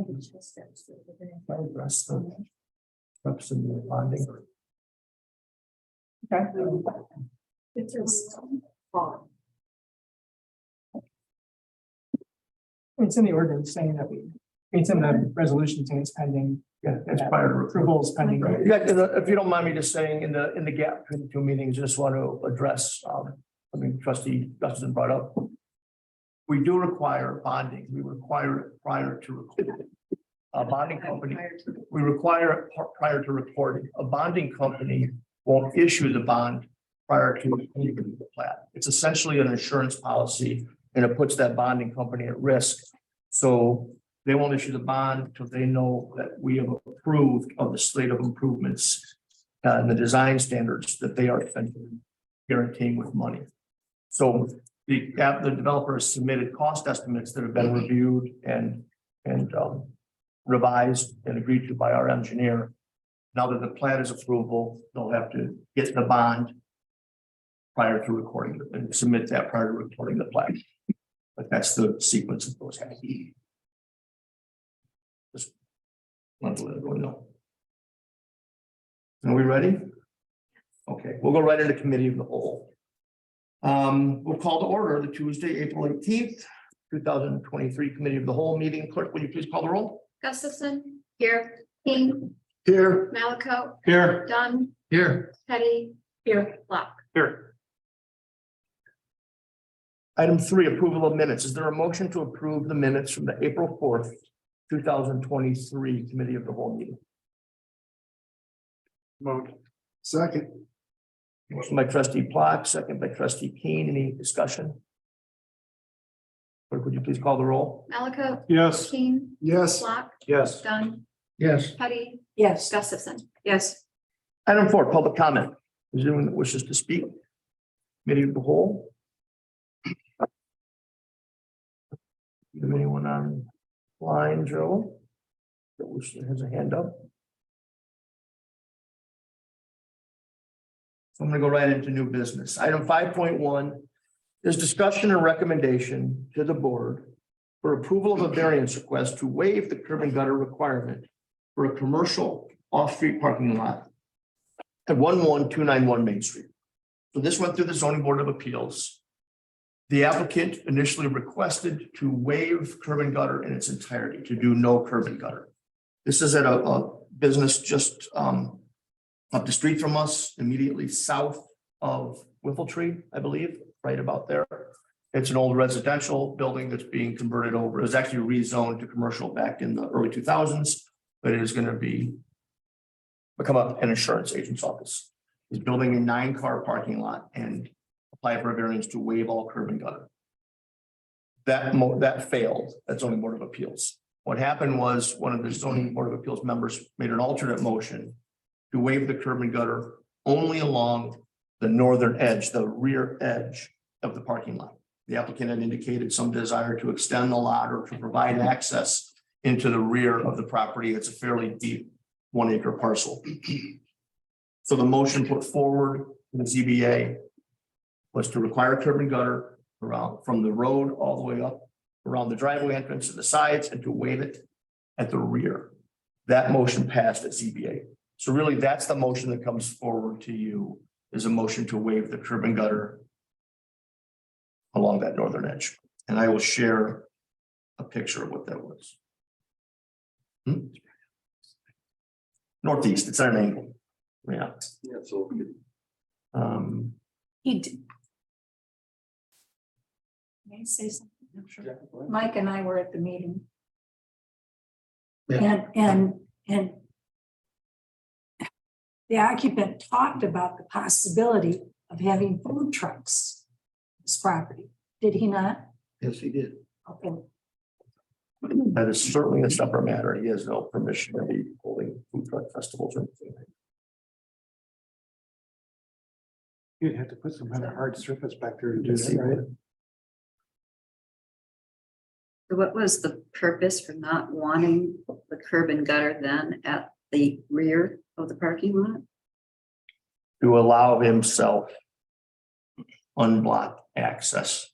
Address the steps in the bonding. Okay. It's in the ordinance saying that it's in the resolution saying it's pending. Yeah, it's prior to approval. Approvals pending. Yeah, if you don't mind me just saying in the gap between the two meetings, just want to address, trustee Dustin brought up. We do require bonding. We require it prior to recording. A bonding company, we require it prior to recording. A bonding company won't issue the bond prior to the plat. It's essentially an insurance policy and it puts that bonding company at risk. So they won't issue the bond until they know that we have approved of the slate of improvements and the design standards that they are guaranteeing with money. So the developer has submitted cost estimates that have been reviewed and revised and agreed to by our engineer. Now that the plat is approval, they'll have to get the bond prior to recording and submit that prior to recording the plat. But that's the sequence of those happening. Just want to let everyone know. Are we ready? Okay, we'll go right into committee of the whole. We'll call to order the Tuesday, April 18th, 2023 committee of the whole meeting. Clerk, will you please call the roll? Gustafson, here. King, Here. Malaco, Here. Dunn, Here. Petty, here, Block. Here. Item 3, approval of minutes. Is there a motion to approve the minutes from the April 4th, 2023 committee of the whole meeting? Moved. Second. Motion by trustee Block, second by trustee Keen. Any discussion? Clerk, would you please call the roll? Malaco, Yes. King, Yes. Block, Yes. Dunn, Yes. Petty, Yes. Gustafson. Yes. Item 4, public comment. Is there anyone that wishes to speak? Committee of the whole? Do you have anyone on line, Joe? That has a hand up? So I'm going to go right into new business. Item 5.1 is discussion and recommendation to the board for approval of a variance request to waive the curb and gutter requirement for a commercial off-street parking lot at 11291 Main Street. So this went through the zoning board of appeals. The applicant initially requested to waive curb and gutter in its entirety, to do no curb and gutter. This is at a business just up the street from us, immediately south of Whiffletree, I believe, right about there. It's an old residential building that's being converted over. It was actually rezoned to commercial back in the early 2000s, but it is going to become an insurance agent's office. He's building a 9-car parking lot and apply for a variance to waive all curb and gutter. That failed at zoning board of appeals. What happened was one of the zoning board of appeals members made an alternate motion to waive the curb and gutter only along the northern edge, the rear edge of the parking lot. The applicant had indicated some desire to extend the lot or to provide access into the rear of the property. It's a fairly deep 1-acre parcel. So the motion put forward in the ZBA was to require curb and gutter around from the road all the way up around the driveway entrance to the sides and to waive it at the rear. That motion passed at ZBA. So really that's the motion that comes forward to you, is a motion to waive the curb and gutter along that northern edge. And I will share a picture of what that was. Northeast, it's at an angle. Yeah. Yeah, so. He did. May I say something? I'm sure. Mike and I were at the meeting. Yeah. And the occupant talked about the possibility of having food trucks on this property. Did he not? Yes, he did. Okay. That is certainly a separate matter. He has no permission to be holding food truck festivals or anything. You'd have to put some kind of hard surface back there to do that, right? So what was the purpose for not wanting the curb and gutter then at the rear of the parking lot? To allow himself unblocked access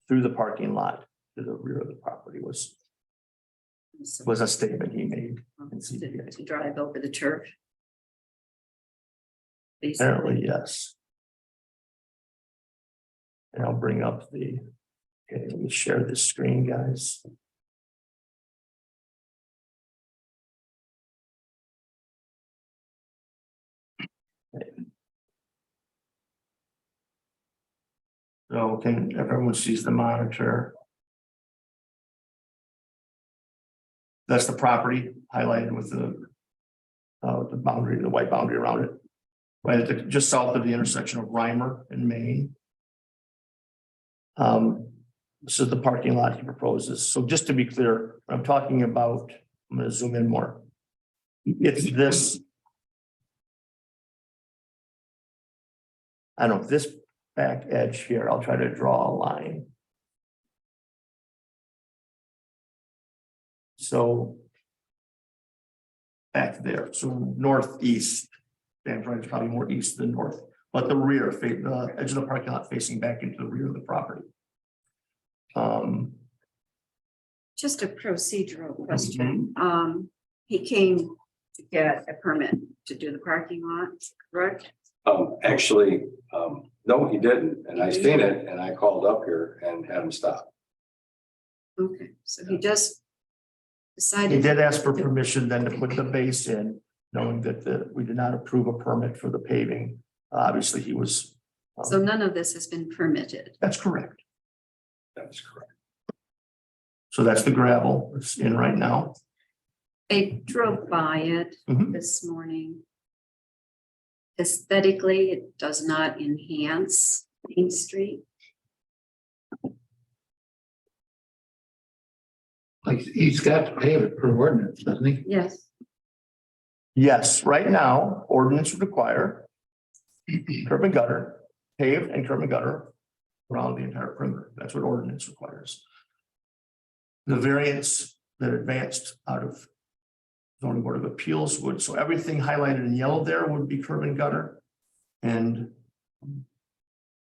through the parking lot to the rear of the property was was a statement he made. To drive over the turf. Apparently, Basically, yes. And I'll bring up the, okay, let me share this screen, guys. So can everyone sees the monitor? That's the property highlighted with the boundary, the white boundary around it. Right at the, just south of the intersection of Reimer and Main. This is the parking lot he proposes. So just to be clear, I'm talking about, I'm gonna zoom in more. It's this. I don't know, this back edge here, I'll try to draw a line. So. Back there, so northeast, Van Drive is probably more east than north, but the rear, the edge of the parking lot facing back into the rear of the property. just a procedural question. He came to get a permit to do the parking lot, correct? Actually, no, he didn't, and I seen it, and I called up here and had him stop. Okay, so he just He decided. did ask for permission then to put the base in, knowing that we did not approve a permit for the paving. Obviously, he was. So none of this has been permitted. That's correct. That's correct. So that's the gravel it's in right now. I drove by it Mhm. this morning. Aesthetically, it does not enhance Main Street. Like, he's got to pay it per ordinance, doesn't he? Yes, Yes, right now, ordinance would require curb and gutter, paved and curb and gutter around the entire perimeter. That's what ordinance requires. The variance that advanced out of zoning board of appeals would, so everything highlighted in yellow there would be curb and gutter. And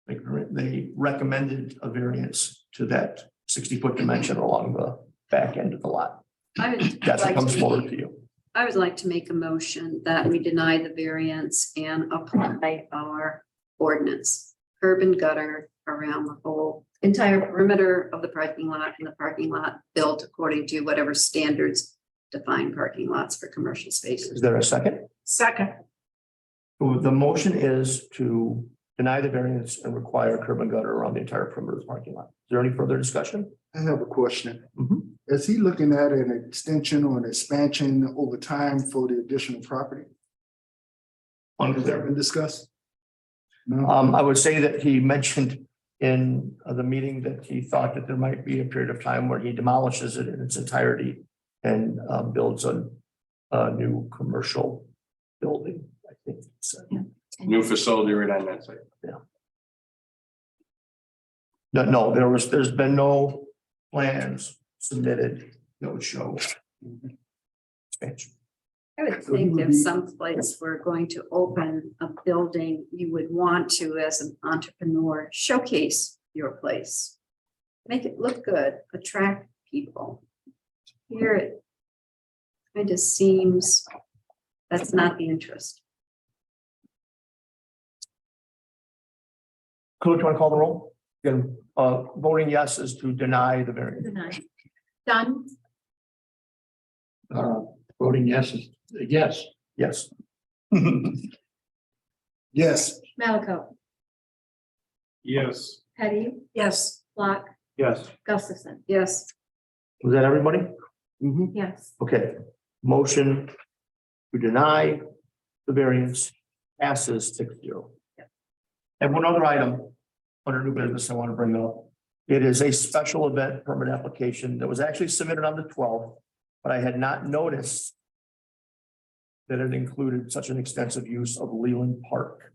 they recommended a variance to that 60-foot dimension along the back end of the lot. I would That's what like comes forward to, to you. I would like to make a motion that we deny the variance and apply our ordinance. Curb and gutter around the whole entire perimeter of the parking lot, and the parking lot built according to whatever standards define parking lots for commercial Is spaces. there a second? Second, The motion is to deny the variance and require curb and gutter around the entire perimeter of the parking lot. Is there any further discussion? I have a question. Mhm. Is he looking at an extension or an expansion over time for the additional property? Has that Unclear. been discussed? No, I would say that he mentioned in the meeting that he thought that there might be a period of time where he demolishes it in its entirety and builds a new commercial building, I think. he said. New facility right on that site. No, there's been no plans submitted that would show expansion. I would So he think would if be- someplace we're going to open a building, you would want to, as an entrepreneur, showcase your place. Make it look good, attract people. Here it kind of seems that's not the interest. Clerk, do you want to call the roll? Again, voting yes is to deny the variance. Deny. Dunn, Voting yes is a yes. Yes. yes, Malaco, Yes. Petty, Yes, Block, Yes. Gustafson. Yes, Was that everybody? Yes. Okay, motion to deny the variance passes 6-0. And one other item under new business I want to bring up. It is a special event permit application that was actually submitted on the 12th, but I had not noticed that it included such an extensive use of Leland Park.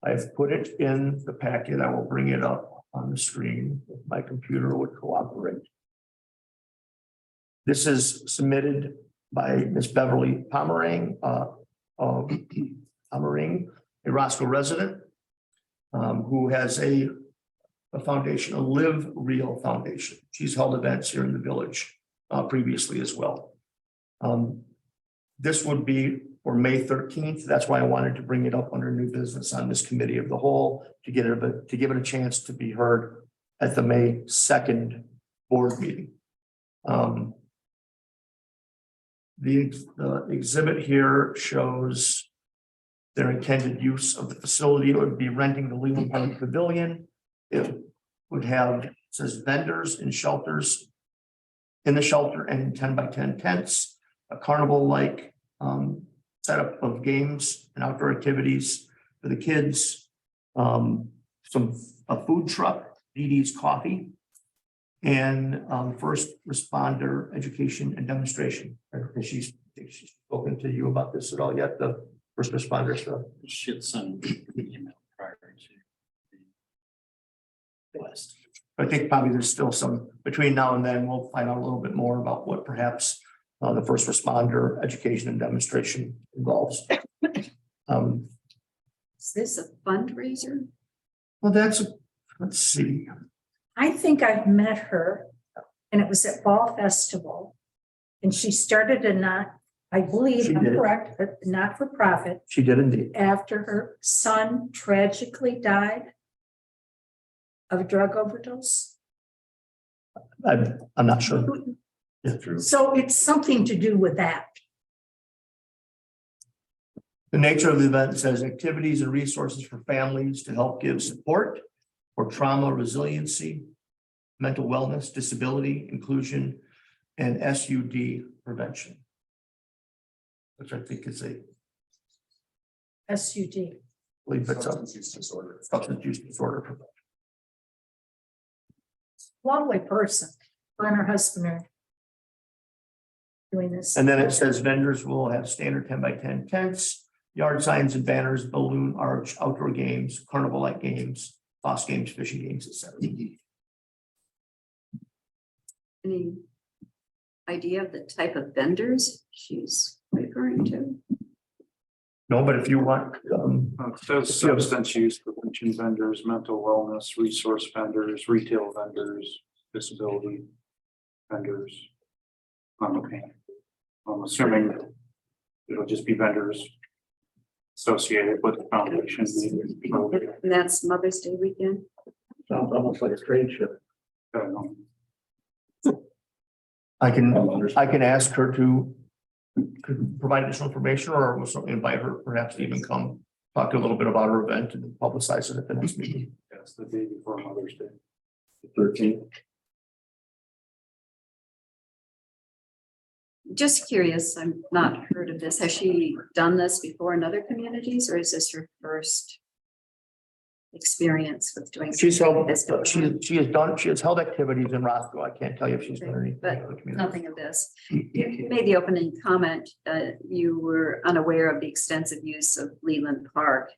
I've put it in the packet. I will bring it up on the screen if my computer would cooperate. This is submitted by Miss Beverly Pomerang, Pomerang, a Roscoe resident, who has a foundation, a Live Real Foundation. She's held events here in the village previously as well. This would be for May 13th. That's why I wanted to bring it up under new business on this committee of the whole to give it a chance to be heard at the May 2nd board meeting. The exhibit here shows their intended use of the facility. It would be renting the Leland Park Pavilion. It would have, it says vendors and shelters in the shelter and in 10 by 10 tents, a carnival-like setup of games and outdoor activities for the kids, a food truck, Dee Dee's Coffee, and first responder education and demonstration. Has she's spoken to you about this at all yet? The first responder stuff. Should send an email prior to the last. I think probably there's still some between now and then. We'll find out a little bit more about what perhaps the first responder education and demonstration involves. Is this a fundraiser? Well, let's see. I think I've met her and it was at Fall Festival. And she started I believe, She I'm did. correct, but not for profit, She did indeed. after her son tragically died of a drug overdose. I'm not sure. Yeah, true. So it's something to do with that. The nature of the event says activities and resources for families to help give support for trauma resiliency, mental wellness, disability, inclusion, and SUD prevention. Which I think is SUD. believe it's substance use disorder prevention. Lovely person. Her and her husband are doing this. And then it says vendors will have standard 10 by 10 tents, yard signs and banners, balloon arch, outdoor games, carnival-like games, boss games, fishing games, etc. Any idea of the type of vendors she's referring to? No, but if you want, It says substance use prevention vendors, mental wellness, resource vendors, retail vendors, disability vendors. Okay. I'm assuming it'll just be vendors associated with the foundation. And that's Mother's Day weekend? Sounds almost like a trade show. I can ask her to could provide additional information, or we'll certainly invite her perhaps to even come talk a little bit about her event and publicize it at the next meeting. That's the day before Mother's Day. 13th. Just curious, I've not heard of this. Has she done this before in other communities, or is this her first experience with doing? She's something held, like this? she has held activities in Roscoe. I can't tell you if she's done anything. But in other communities. nothing of this. You made the opening comment, you were unaware of the extensive use of Leland Park,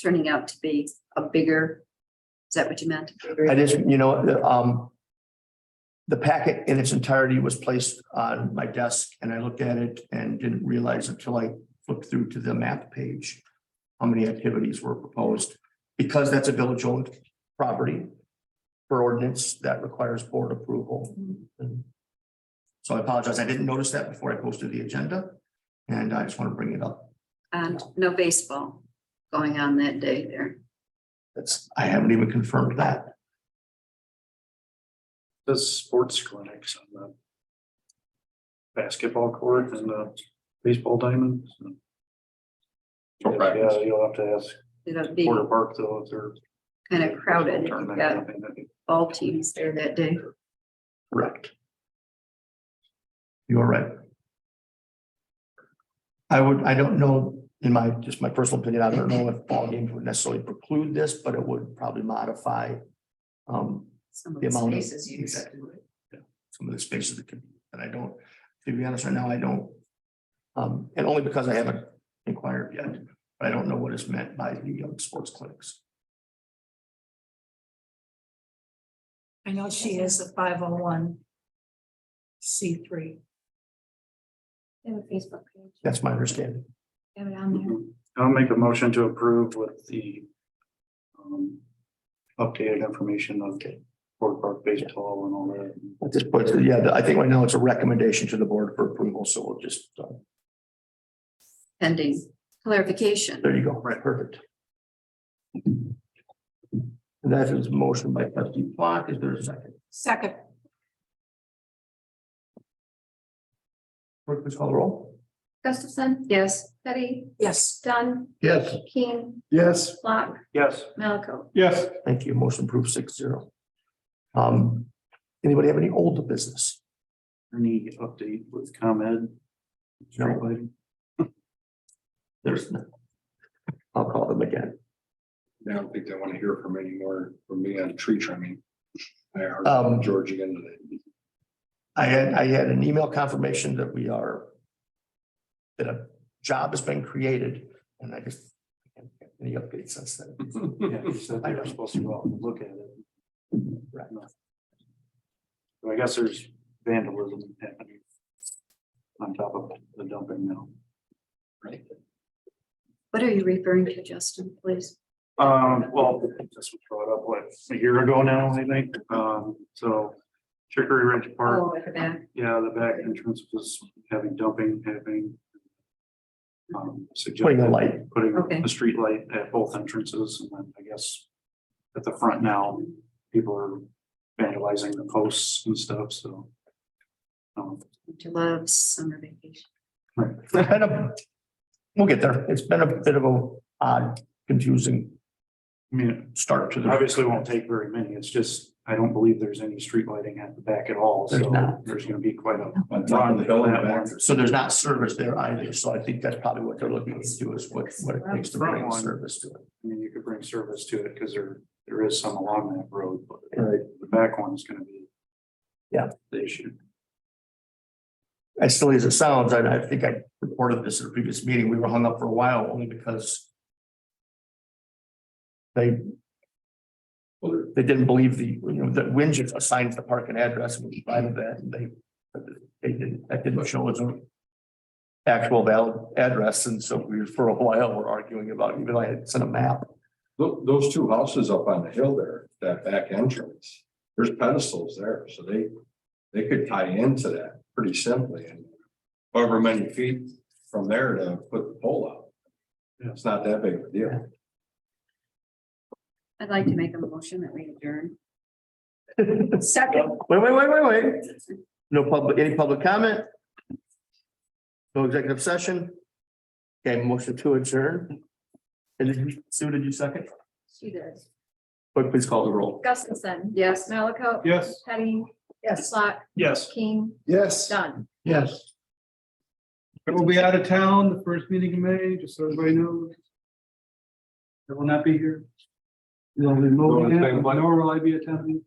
turning out to be a bigger, is that what you meant? I just, the packet in its entirety was placed on my desk and I looked at it and didn't realize until I flipped through to the map page how many activities were proposed, because that's a village owned property for ordinance that requires board approval. And so I apologize. I didn't notice that before I posted the agenda, and I just want to bring it up. And no baseball going on that day there. I haven't even confirmed that. Does sports clinics on the basketball court and the baseball diamonds. Yeah, you'll have to ask It'll be Porter Park though, if they're. kind of crowded. You've tournament got or anything. all teams there that day. Correct. You are right. I don't know, in my personal opinion, I don't know if ball games would necessarily preclude this, but it would probably modify Some of the the amount of. spaces used. Exactly right. Yeah, some of the spaces that could, and I don't, to be honest, right now, I don't. And only because I haven't inquired yet, but I don't know what is meant by the sports clinics. I know she is a 501c3. They have a Facebook page. That's my understanding. They have it on there. I'll make a motion to approve with the updated information of Fort Park baseball and all that. At this point, yeah, I think right now it's a recommendation to the board for approval, so we'll just, Pending clarification. there you go, right, perfect. And that is motion by trustee Plot, is there a second? Second, Clerk, please call the roll. Gustafson, Yes. Teddy, yes. Dunn, Yes. King, Yes, Block, Yes. Malco. Yes. Thank you, motion approved 6-0. Anybody have any old business? Any update with ComEd? Street lighting? There's none. I'll call them again. I don't think they want to hear from any more from me on tree trimming. I heard Um, from George again today. I had an email confirmation that that a job has been created, and I just can't get any updates since then. Yeah, he said they were supposed to go out and look at it. Right. So I guess there's vandalism happening on top of the dumping now. Right. What are you referring to, Justin, please? Well, this was brought up, what, a year ago now, I think, so Chicory Ridge Park, Oh, at the back. yeah, the back entrance was having dumping happening. Putting a Suggested light. putting Okay. a street light at both entrances, and then I guess at the front now, people are vandalizing the posts and stuff, so. To love summer vacation. It's been we'll get there. It's been a bit of a odd, confusing I mean, start to the. obviously won't take very many, it's just, I don't believe there's any street lighting at the back at all, There's so not. there's gonna be quite a. On top of the hill in the back. So there's not service there either, so I think that's probably what they're looking to do is what it takes to bring service to it. I mean, you could bring service to it, because there is some along that road, but Right. the back one is gonna be. Yeah. The issue. As silly as it sounds, I think I reported this at a previous meeting, we were hung up for a while only because they didn't believe that Winge assigned the park and address and we provided that, and that didn't show as an actual valid address, and so for a while, we're arguing about, even though I had sent a map. Those two houses up on the hill there, that back entrance, there's pedestals there, so they could tie into that pretty simply, and however many feet from there to put the pole out. Yeah. It's not that big of a deal. I'd like to make a motion that we adjourn. Second, Wait. Any public comment? No executive session? Okay, motion to adjourn. And Sue, did you second? She does. Clerk, please call the roll. Gustafson. Yes. Malco. Yes. Teddy, yes. Block, Yes. King, yes. Dunn. Yes. We'll be out of town the first meeting in May, just so everybody knows. I will not be here. Will be moving in, nor will I be attending.